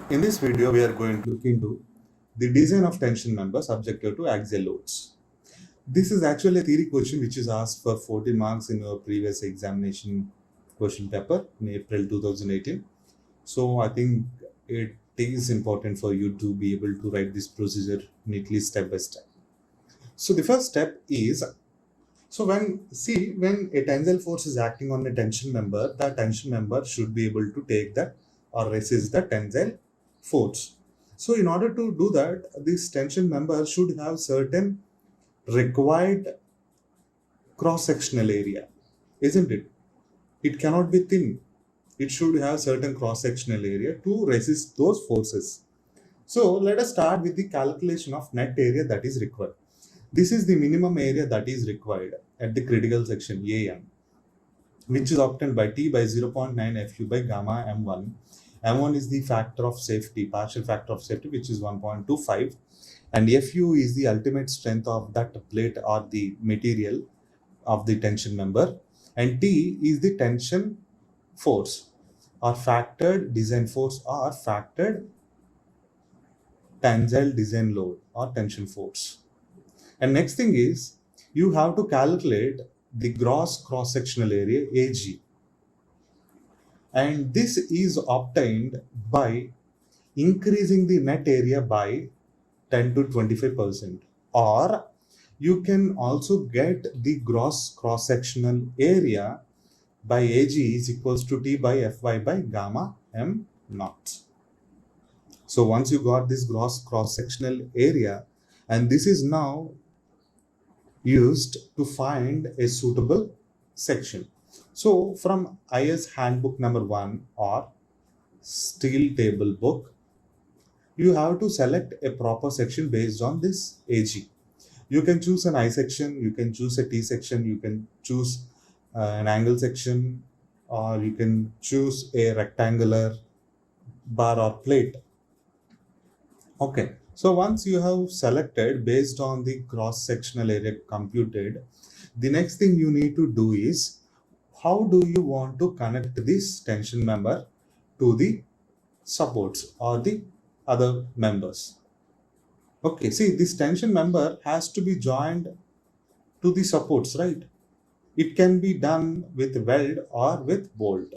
In this video, we are going to look into the design of tension member subjected to axial loads. This is actually a theory question which is asked for 40 marks in your previous examination question paper in April 2018. So I think it is important for you to be able to write this procedure neatly step by step. So the first step is, when a tensile force is acting on a tension member, the tension member should be able to take that or resist the tensile force. So in order to do that, this tension member should have certain required cross-sectional area, isn't it? It cannot be thin. It should have certain cross-sectional area to resist those forces. So let us start with the calculation of net area that is required. This is the minimum area that is required at the critical section AM, which is obtained by T by 0.9 FU by gamma M1. M1 is the factor of safety, partial factor of safety, which is 1.25, and FU is the ultimate strength of that plate or the material of the tension member, and T is the tension force or factored design force or factored tensile design load or tension force. And next thing is, you have to calculate the gross cross-sectional area AG. And this is obtained by increasing the net area by 10 to 25%. Or you can also get the gross cross-sectional area by AG is equals to T by Fy by gamma M naught. So once you got this gross cross-sectional area, and this is now used to find a suitable section. So from IS handbook number 1 or steel table book, you have to select a proper section based on this AG. You can choose an I section, you can choose a T section, you can choose an angle section, or you can choose a rectangular bar or plate. Okay, so once you have selected based on the cross-sectional area computed, the next thing you need to do is, how do you want to connect this tension member to the supports or the other members? Okay, see, this tension member has to be joined to the supports, right? It can be done with weld or with bolt.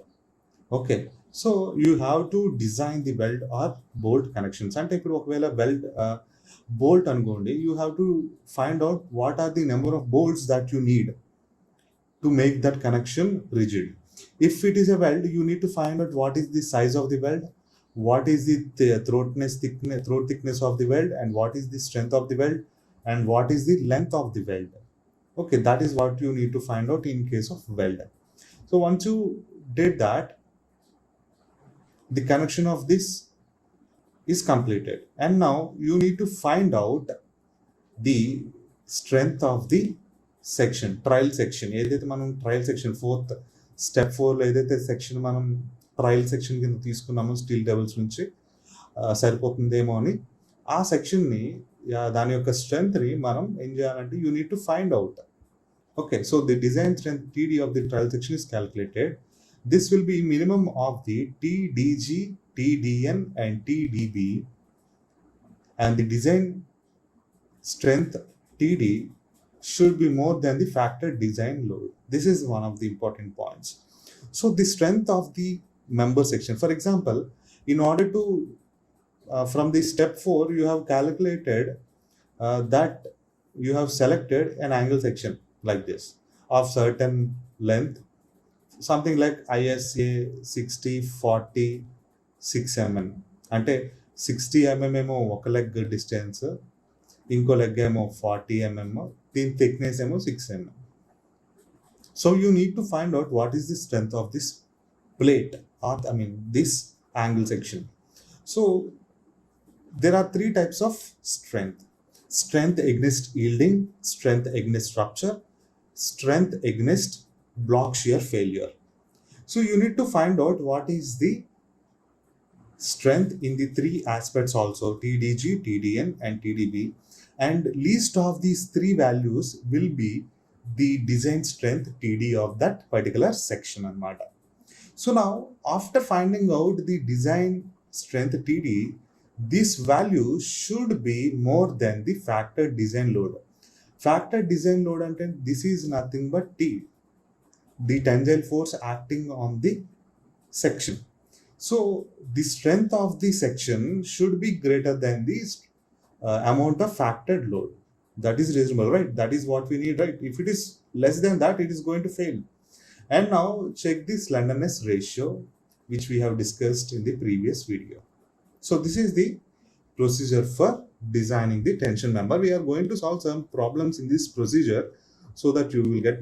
Okay, so you have to design the weld or bolt connections. అంటే ఇప్పుడు ఒకవేళ weld bolt అనుకోండి, you have to find out what are the number of bolts that you need to make that connection rigid. If it is a weld, you need to find out what is the size of the weld, what is the throat thickness of the weld, and what is the strength of the weld, and what is the length of the weld. Okay, that is what you need to find out in case of weld. So once you did that, the connection of this is completed, and now you need to find out the strength of the section trial section ఏదైతే మనం trial section step 4లో ఏదైతే section మనం trial section కింద తీసుకున్నామో steel tables నుంచి సరిపోతుందేమో అని ఆ సెక్షన్ని దాని యొక్క స్ట్రెంగ్త్ని మనం ఏం చేయాలంటే you need to find out. Okay, so the design strength TD of the trial section is calculated. This will be minimum of the TDG, TDN and TDB, and the design strength TD should be more than the factored design load. This is one of the important points. So the strength of the member section, for example, in order to from the step 4, you have calculated that you have selected an angle section like this of certain length, something like ISA 60/40 6 mm. అంటే 60 mm ఏమో ఒక leg distance, ఇంకో leg ఏమో 40 mm, దీని thickness ఏమో 6 mm. So you need to find out what is the strength of this plate, or this angle section. So there are 3 types of strength: strength against yielding, strength against rupture, strength against block shear failure. So you need to find out what is the strength in the 3 aspects also: TDG, TDN and TDB, and least of these 3 values will be the design strength TD of that particular section anamata. So now after finding out the design strength TD, this value should be more than the factor design load. Factor design load and this is nothing but T, the tensile force acting on the section. So the strength of the section should be greater than the amount of factored load. That is reasonable, right? That is what we need, right? If it is less than that, it is going to fail. And now check the slenderness ratio, which we have discussed in the previous video. So this is the procedure for designing the tension member. We are going to solve some problems in this procedure so that you will get